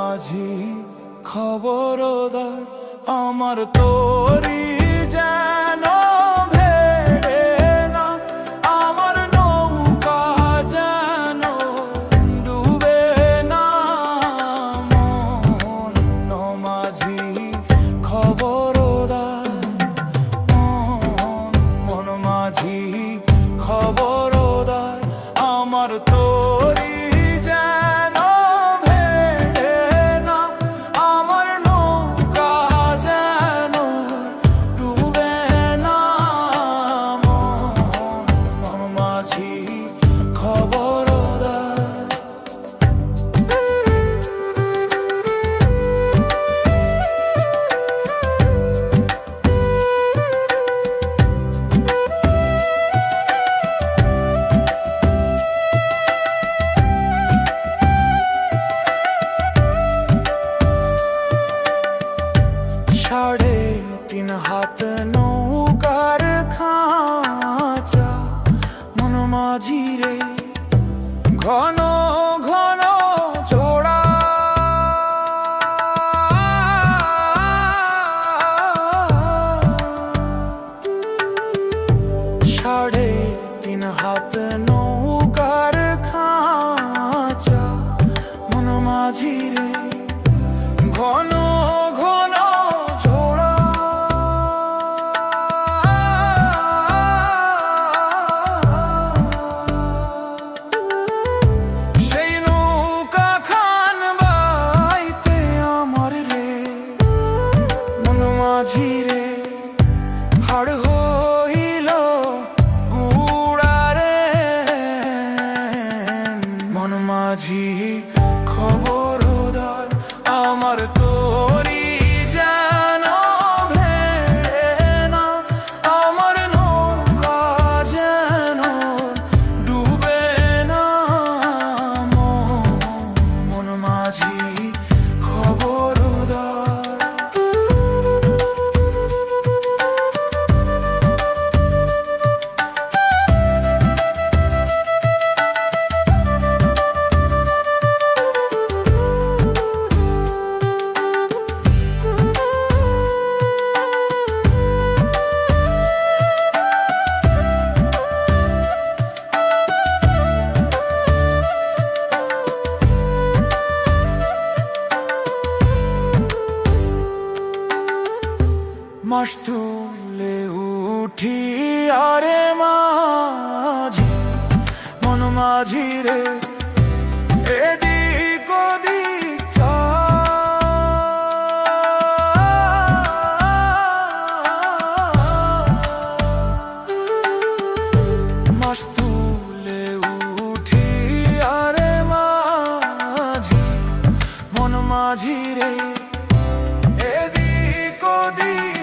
মাঝি খবরদার আমার তোরি যেন ভেড়ে না, আমার নৌকা যেন ডুবে না। মন মাঝি খবরদার, মন মাঝি খবরদার আমার তোরি সাড়ে তিন হাত নৌকার খাঁচা মন মাঝি রে, ঘন ঘন জোড়া সাড়ে তিন হাত নৌকার খাঁচা মন মাঝি রে, ঘন ঘন মাঝিরে হাড় হইল গুড়ারে। মন মাঝি খবরদার আমার তোরি যেন ভেড়ে না, আমার নৌকা যেন ডুবে না। মন মাঝি খবরদার। মাস তুলে উঠি আরে মাঝি, মন মাঝি রে, এদিক ওদিক মাস তুলে উঠি আরে মাঝি, মন মাঝি রে, এদিক ওদিক